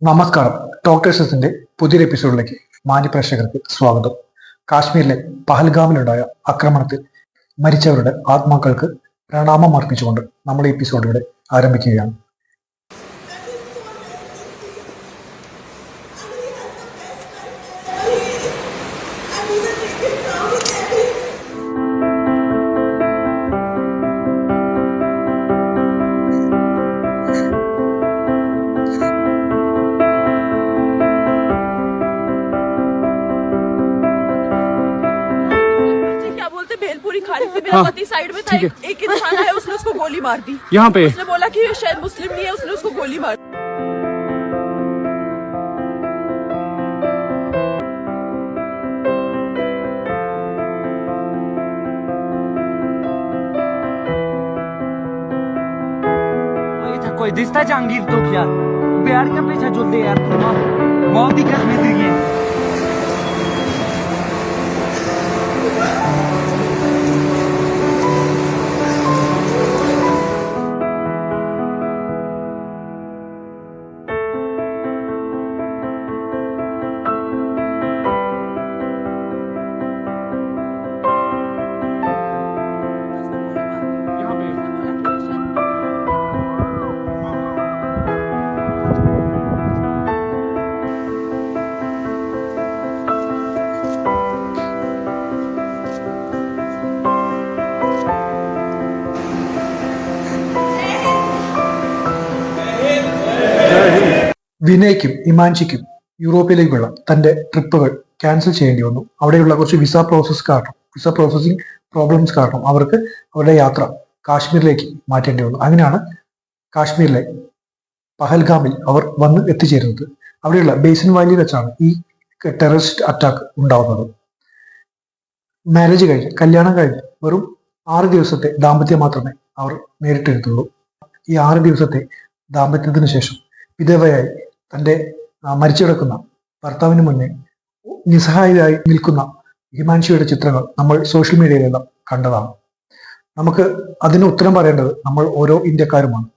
നമസ്കാരം. ഡോക്ടേഴ്സിന്റെ പുതിയൊരു എപ്പിസോഡിലേക്ക് മാന്യപ്രേക്ഷകർക്ക് സ്വാഗതം. കാശ്മീരിലെ പഹൽഗാമിലുണ്ടായ ആക്രമണത്തിൽ മരിച്ചവരുടെ ആത്മാക്കൾക്ക് പ്രണാമം അർപ്പിച്ചുകൊണ്ട് നമ്മൾ ഈ എപ്പിസോഡ് ഇവിടെ ആരംഭിക്കുകയാണ്. भेलपुरी खा रही थी, मेरा पति साइड में था, एक इंसान आया, उसने उसको गोली मार दी यहाँ पे। उसने बोला कि शायद मुस्लिम नहीं है, उसने उसको गोली मार दी। कोई दिसता जहांगीर तो क्या बिहारियां पीछे जुलते यार तुम मौत की कसम दी है। വിനയ്ക്കും ഇമാൻഷിക്കും യൂറോപ്പിലേക്കുള്ള തന്റെ ട്രിപ്പുകൾ ക്യാൻസൽ ചെയ്യേണ്ടി വന്നു. അവിടെയുള്ള കുറച്ച് വിസ പ്രോസസ്സിംഗ് പ്രോബ്ലംസ് കാരണം അവർക്ക് അവരുടെ യാത്ര കാശ്മീരിലേക്ക് മാറ്റേണ്ടി വന്നു. അങ്ങനെയാണ് കാശ്മീരിലെ പഹൽഗാമിൽ അവർ വന്ന് എത്തിച്ചേരുന്നത്. അവിടെയുള്ള ബേസിൻ വാലിയിൽ വെച്ചാണ് ഈ ടെററിസ്റ്റ് അറ്റാക്ക് ഉണ്ടാവുന്നത്. കല്യാണം കഴിഞ്ഞ് വെറും 6 ദിവസത്തെ ദാമ്പത്യം മാത്രമേ അവർ നേരിട്ടെടുത്തുള്ളൂ. ഈ 6 ദിവസത്തെ ദാമ്പത്യത്തിന് ശേഷം വിധവയായി തന്റെ മരിച്ചു കിടക്കുന്ന ഭർത്താവിന് മുന്നേ നിസ്സഹായരായി നിൽക്കുന്ന ഹിമാൻഷിയുടെ ചിത്രങ്ങൾ നമ്മൾ സോഷ്യൽ മീഡിയയിലെല്ലാം കണ്ടതാണ്. നമുക്ക് അതിന് ഉത്തരം പറയേണ്ടത് നമ്മൾ ഓരോ ഇന്ത്യക്കാരുമാണ്.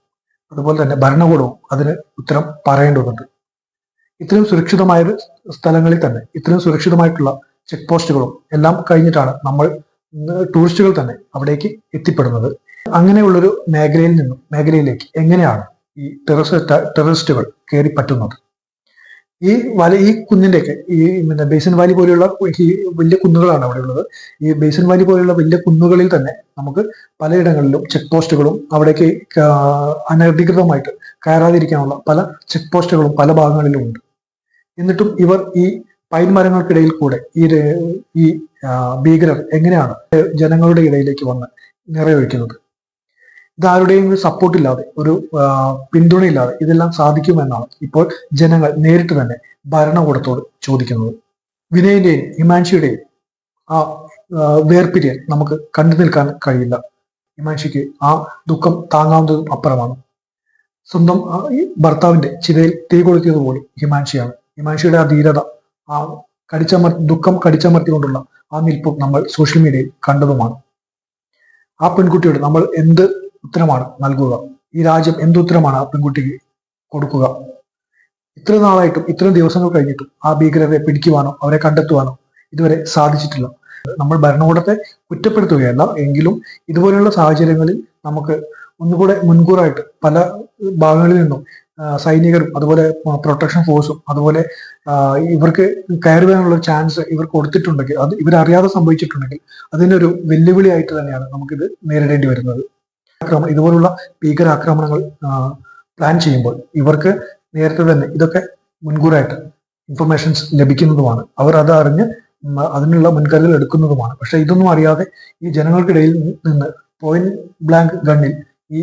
അതുപോലെ തന്നെ ഭരണകൂടവും അതിന് ഉത്തരം പറയേണ്ടതുണ്ട്. ഇത്രയും സുരക്ഷിതമായ സ്ഥലങ്ങളിൽ തന്നെ ഇത്രയും സുരക്ഷിതമായിട്ടുള്ള ചെക്ക് പോസ്റ്റുകളും എല്ലാം കഴിഞ്ഞിട്ടാണ് നമ്മൾ ടൂറിസ്റ്റുകൾ തന്നെ അവിടേക്ക് എത്തിപ്പെടുന്നത്. അങ്ങനെയുള്ളൊരു മേഖലയിലേക്ക് എങ്ങനെയാണ് ഈ ടെററിസ്റ്റുകൾ കയറി പറ്റുന്നത്? ഈ കുന്നിന്റെയൊക്കെ ബേസിൻ വാലി പോലെയുള്ള വലിയ കുന്നുകളാണ് അവിടെ ഉള്ളത്. ഈ ബേസിൻ വാലി പോലെയുള്ള വലിയ കുന്നുകളിൽ തന്നെ നമുക്ക് പലയിടങ്ങളിലും ചെക്ക് പോസ്റ്റുകളും അവിടേക്ക് അനധികൃതമായിട്ട് കയറാതിരിക്കാനുള്ള പല ചെക്ക് പോസ്റ്റുകളും പല ഭാഗങ്ങളിലും ഉണ്ട്. എന്നിട്ടും ഇവർ ഈ പൈൻ മരങ്ങൾക്കിടയിൽ കൂടെ ഈ ഭീകരർ എങ്ങനെയാണ് ജനങ്ങളുടെ ഇടയിലേക്ക് വന്ന് നിറയൊഴിക്കുന്നത്? ഇതാരുടെയും സപ്പോർട്ടില്ലാതെ ഒരു പിന്തുണയില്ലാതെ ഇതെല്ലാം സാധിക്കുമെന്നാണ് ഇപ്പോൾ ജനങ്ങൾ നേരിട്ട് തന്നെ ഭരണകൂടത്തോട് ചോദിക്കുന്നത്. വിനയന്റെയും ഹിമാൻഷിയുടെയും ആ വേർപിരിയൽ നമുക്ക് കണ്ടു നിൽക്കാൻ കഴിയില്ല. ഹിമാൻഷിക്ക് ആ ദുഃഖം താങ്ങാവുന്നതും അപ്പുറമാണ്. സ്വന്തം ഭർത്താവിന്റെ ചിതയിൽ തീ കൊളുത്തിയതുപോലും ഹിമാൻഷിയാണ്. ഹിമാൻഷിയുടെ ആ ധീരത, ആ ദുഃഖം കടിച്ചമർത്തിക്കൊണ്ടുള്ള ആ നിൽപ്പും നമ്മൾ സോഷ്യൽ മീഡിയയിൽ കണ്ടതുമാണ്. ആ പെൺകുട്ടിയോട് നമ്മൾ എന്ത് ഉത്തരമാണ് നൽകുക? ഈ രാജ്യം എന്തുത്തരമാണ് ആ പെൺകുട്ടിക്ക് കൊടുക്കുക? ഇത്ര നാളായിട്ടും ഇത്രയും ദിവസങ്ങൾ കഴിഞ്ഞിട്ടും ആ ഭീകരരെ പിടിക്കുവാനോ അവരെ കണ്ടെത്തുവാനോ ഇതുവരെ സാധിച്ചിട്ടില്ല. നമ്മൾ ഭരണകൂടത്തെ കുറ്റപ്പെടുത്തുകയല്ല, എങ്കിലും ഇതുപോലെയുള്ള സാഹചര്യങ്ങളിൽ നമുക്ക് ഒന്നുകൂടെ മുൻകൂറായിട്ട് പല ഭാഗങ്ങളിൽ നിന്നും സൈനികരും അതുപോലെ പ്രൊട്ടക്ഷൻ ഫോഴ്സും അതുപോലെ ഇവർക്ക് കയറുവാനുള്ള ചാൻസ് ഇവർ കൊടുത്തിട്ടുണ്ടെങ്കിൽ, അത് ഇവരറിയാതെ സംഭവിച്ചിട്ടുണ്ടെങ്കിൽ അതിനൊരു വെല്ലുവിളിയായിട്ട് തന്നെയാണ് നമുക്കിത് നേരിടേണ്ടി വരുന്നത്. ഇതുപോലുള്ള ഭീകരാക്രമണങ്ങൾ പ്ലാൻ ചെയ്യുമ്പോൾ ഇവർക്ക് നേരത്തെ തന്നെ ഇതൊക്കെ മുൻകൂറായിട്ട് ഇൻഫർമേഷൻസ് ലഭിക്കുന്നതുമാണ്. അവർ അത് അറിഞ്ഞ് അതിനുള്ള മുൻകരുതൽ എടുക്കുന്നതുമാണ്. പക്ഷെ ഇതൊന്നും അറിയാതെ ഈ ജനങ്ങൾക്കിടയിൽ നിന്ന് പോയിന്റ് ബ്ലാങ്ക് ഗണ്ണിൽ ഈ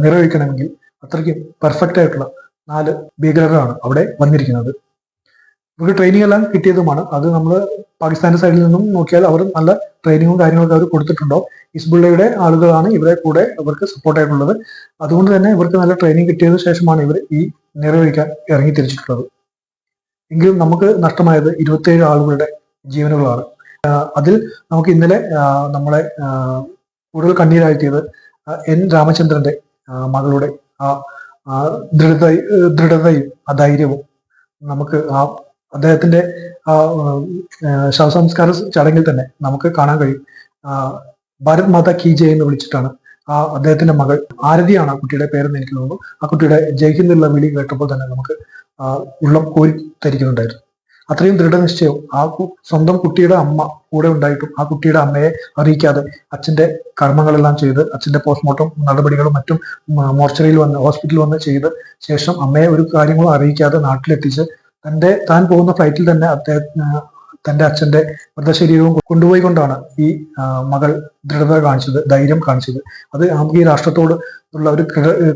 നിറയൊഴിക്കണമെങ്കിൽ അത്രയ്ക്ക് പെർഫെക്റ്റ് ആയിട്ടുള്ള 4 ഭീകരരാണ് അവിടെ വന്നിരിക്കുന്നത്. ഇവർക്ക് ട്രെയിനിങ് എല്ലാം കിട്ടിയതുമാണ്. അത് നമ്മൾ പാകിസ്ഥാന്റെ സൈഡിൽ നിന്നും നോക്കിയാൽ അവർ നല്ല ട്രെയിനിങ്ങും കാര്യങ്ങളൊക്കെ അവർ കൊടുത്തിട്ടുണ്ടോ. ഹിസ്ബുള്ളയുടെ ആളുകളാണ് ഇവരെ കൂടെ ഇവർക്ക് സപ്പോർട്ടായിട്ടുള്ളത്. അതുകൊണ്ട് തന്നെ ഇവർക്ക് നല്ല ട്രെയിനിങ് കിട്ടിയതിനു ശേഷമാണ് ഇവർ ഈ നിറവേറ്റാൻ ഇറങ്ങി തിരിച്ചിട്ടുള്ളത്. എങ്കിലും നമുക്ക് നഷ്ടമായത് 27 ആളുകളുടെ ജീവനുകളാണ്. അതിൽ നമുക്ക് ഇന്നലെ നമ്മളെ കൂടുതൽ കണ്ണീരാഴ്ത്തിയത് എൻ രാമചന്ദ്രന്റെ മകളുടെ ആ ദൃഢതയും ധൈര്യവും നമുക്ക് ആ അദ്ദേഹത്തിന്റെ ആ ശവസംസ്കാര ചടങ്ങിൽ തന്നെ നമുക്ക് കാണാൻ കഴിയും. ഭാരത് മാതാ കി ജയ് എന്ന് വിളിച്ചിട്ടാണ് ആ അദ്ദേഹത്തിന്റെ മകൾ ആരതിയാണ് ആ കുട്ടിയുടെ പേരെന്ന് എനിക്ക് തോന്നുന്നു. ആ കുട്ടിയുടെ ജയ്ഹിന്ദുള്ള വിളി കേട്ടപ്പോൾ തന്നെ നമുക്ക് ഉള്ളം കോരിത്തരിക്കുന്നുണ്ടായിരുന്നു. അത്രയും ദൃഢനിശ്ചയവും സ്വന്തം കുട്ടിയുടെ അമ്മ കൂടെ ഉണ്ടായിട്ടും ആ കുട്ടിയുടെ അമ്മയെ അറിയിക്കാതെ അച്ഛന്റെ കർമ്മങ്ങളെല്ലാം ചെയ്ത് അച്ഛന്റെ പോസ്റ്റ്മോർട്ടം നടപടികളും മറ്റും മോർച്ചറിയിൽ വന്ന് ഹോസ്പിറ്റലിൽ വന്ന് ചെയ്ത് ശേഷം അമ്മയെ ഒരു കാര്യങ്ങളും അറിയിക്കാതെ നാട്ടിലെത്തിച്ച് താൻ പോകുന്ന ഫ്ലൈറ്റിൽ തന്നെ തന്റെ അച്ഛന്റെ മൃതശരീരവും കൊണ്ടുപോയിക്കൊണ്ടാണ് ഈ മകൾ ദൃഢത കാണിച്ചത്, ധൈര്യം കാണിച്ചത്. അത് നമുക്ക് ഈ രാഷ്ട്രത്തോട് ഉള്ള ഒരു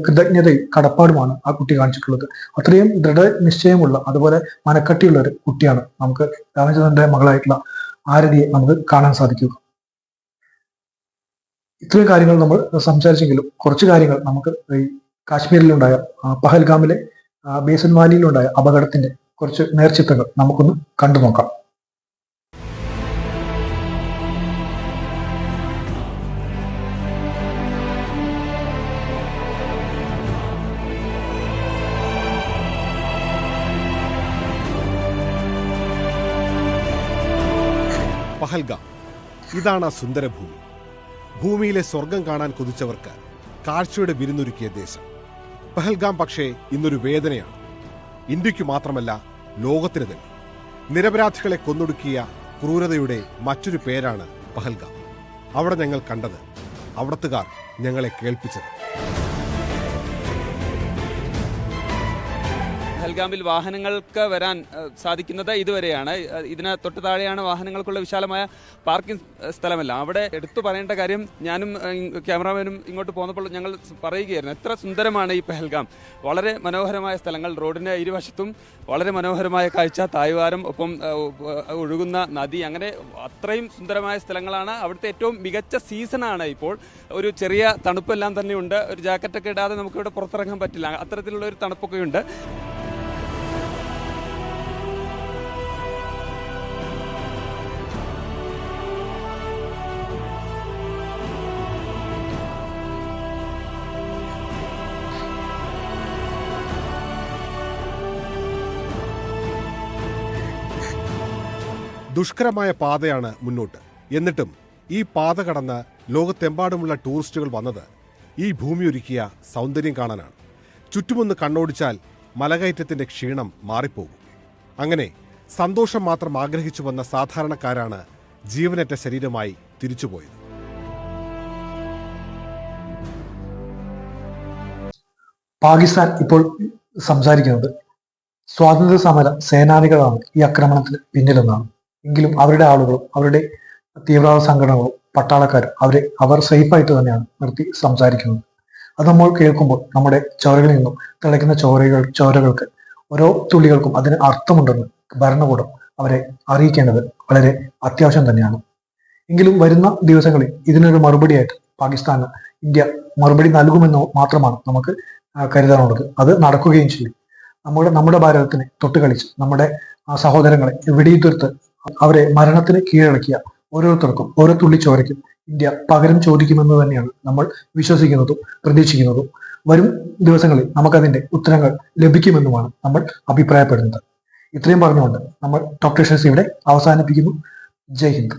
കൃതജ്ഞതയും കടപ്പാടുമാണ് ആ കുട്ടി കാണിച്ചിട്ടുള്ളത്. അത്രയും ദൃഢനിശ്ചയമുള്ള അതുപോലെ മനക്കട്ടിയുള്ള ഒരു കുട്ടിയാണ് നമുക്ക് രാമചന്ദ്രന്റെ മകളായിട്ടുള്ള ആരതിയെ നമുക്ക് കാണാൻ സാധിക്കുക. ഇത്രയും കാര്യങ്ങൾ നമ്മൾ സംസാരിച്ചെങ്കിലും കുറച്ച് കാര്യങ്ങൾ നമുക്ക് ഈ കാശ്മീരിലുണ്ടായ പഹൽഗാമിലെ ബേസൻ വാലിയിലുണ്ടായ അപകടത്തിന്റെ കുറച്ച് നേർചിത്രങ്ങൾ നമുക്കൊന്ന് കണ്ടു നോക്കാം. പഹൽഗാം, ഇതാണ് ആ സുന്ദരഭൂമി. ഭൂമിയിലെ സ്വർഗം കാണാൻ കൊതിച്ചവർക്ക് കാഴ്ചയുടെ വിരുന്നൊരുക്കിയ ദേശം. പഹൽഗാം പക്ഷേ ഇന്നൊരു വേദനയാണ്. ഇന്ത്യക്ക് മാത്രമല്ല, ലോകത്തിന് തന്നെ. നിരപരാധികളെ കൊന്നൊടുക്കിയ ക്രൂരതയുടെ മറ്റൊരു പേരാണ് പഹൽഗാം. അവിടെ ഞങ്ങൾ കണ്ടത്, അവിടത്തുകാർ ഞങ്ങളെ കേൾപ്പിച്ചത്. പഹൽഗാമിൽ വാഹനങ്ങൾക്ക് വരാൻ സാധിക്കുന്നത് ഇതുവരെയാണ്. ഇതിന് തൊട്ട് താഴെയാണ് വാഹനങ്ങൾക്കുള്ള വിശാലമായ പാർക്കിംഗ് സ്ഥലമല്ല. അവിടെ എടുത്തു പറയേണ്ട കാര്യം, ഞാനും ക്യാമറാമാനും ഇങ്ങോട്ട് പോന്നപ്പോൾ ഞങ്ങൾ പറയുകയായിരുന്നു, എത്ര സുന്ദരമാണ് ഈ പഹൽഗാം. വളരെ മനോഹരമായ സ്ഥലങ്ങൾ, റോഡിന് ഇരുവശത്തും വളരെ മനോഹരമായ കാഴ്ച, തായ്വാരം, ഒപ്പം ഒഴുകുന്ന നദി, അങ്ങനെ അത്രയും സുന്ദരമായ സ്ഥലങ്ങളാണ്. അവിടുത്തെ ഏറ്റവും മികച്ച സീസണാണ് ഇപ്പോൾ. ഒരു ചെറിയ തണുപ്പെല്ലാം തന്നെയുണ്ട്. ഒരു ജാക്കറ്റൊക്കെ ഇടാതെ നമുക്കിവിടെ പുറത്തിറങ്ങാൻ പറ്റില്ല, അത്തരത്തിലുള്ള ഒരു തണുപ്പൊക്കെ ഉണ്ട്. ദുഷ്കരമായ പാതയാണ് മുന്നോട്ട്. എന്നിട്ടും ഈ പാത കടന്ന് ലോകത്തെമ്പാടുമുള്ള ടൂറിസ്റ്റുകൾ വന്നത് ഈ ഭൂമി ഒരുക്കിയ സൗന്ദര്യം കാണാനാണ്. ചുറ്റുമൊന്ന് കണ്ണോടിച്ചാൽ മലകയറ്റത്തിന്റെ ക്ഷീണം മാറിപ്പോകും. അങ്ങനെ സന്തോഷം മാത്രം ആഗ്രഹിച്ചു വന്ന സാധാരണക്കാരാണ് ജീവനറ്റ ശരീരമായി തിരിച്ചുപോയത്. പാകിസ്ഥാൻ ഇപ്പോൾ സംസാരിക്കുന്നത് സ്വാതന്ത്ര്യ സമര സേനാനികളാണ് ഈ ആക്രമണത്തിന് പിന്നിലെന്നാണ്. എങ്കിലും അവരുടെ ആളുകളും അവരുടെ തീവ്രവാദ സംഘടനകളും പട്ടാളക്കാരും അവർ സേഫായിട്ട് തന്നെയാണ് നിർത്തി സംസാരിക്കുന്നത്. അത് നമ്മൾ കേൾക്കുമ്പോൾ നമ്മുടെ ചോരകളിൽ നിന്നും തിളയ്ക്കുന്ന ചോരകൾക്ക് ഓരോ തുള്ളികൾക്കും അതിന് അർത്ഥമുണ്ടെന്ന് ഭരണകൂടം അവരെ അറിയിക്കേണ്ടത് വളരെ അത്യാവശ്യം തന്നെയാണ്. എങ്കിലും വരുന്ന ദിവസങ്ങളിൽ ഇതിനൊരു മറുപടിയായിട്ട് പാകിസ്ഥാന് ഇന്ത്യ മറുപടി നൽകുമെന്ന് മാത്രമാണ് നമുക്ക് കരുതാനുള്ളത്. അത് നടക്കുകയും ചെയ്യും. നമ്മുടെ ഭാരതത്തിനെ തൊട്ടുകളിച്ച് നമ്മുടെ സഹോദരങ്ങളെ വെടിയുതിർത്ത് അവരെ മരണത്തിന് കീഴടക്കിയ ഓരോരുത്തർക്കും ഓരോ തുള്ളി ചോരയ്ക്കും ഇന്ത്യ പകരം ചോദിക്കുമെന്ന് തന്നെയാണ് നമ്മൾ വിശ്വസിക്കുന്നതും പ്രതീക്ഷിക്കുന്നതും. വരും ദിവസങ്ങളിൽ നമുക്കതിന്റെ ഉത്തരങ്ങൾ ലഭിക്കുമെന്നുമാണ് നമ്മൾ അഭിപ്രായപ്പെടുന്നത്. ഇത്രയും പറഞ്ഞുകൊണ്ട് നമ്മൾ ടോപ് ട്രഷേഴ്സ് ഇവിടെ അവസാനിപ്പിക്കുന്നു. ജയ് ഹിന്ദ്.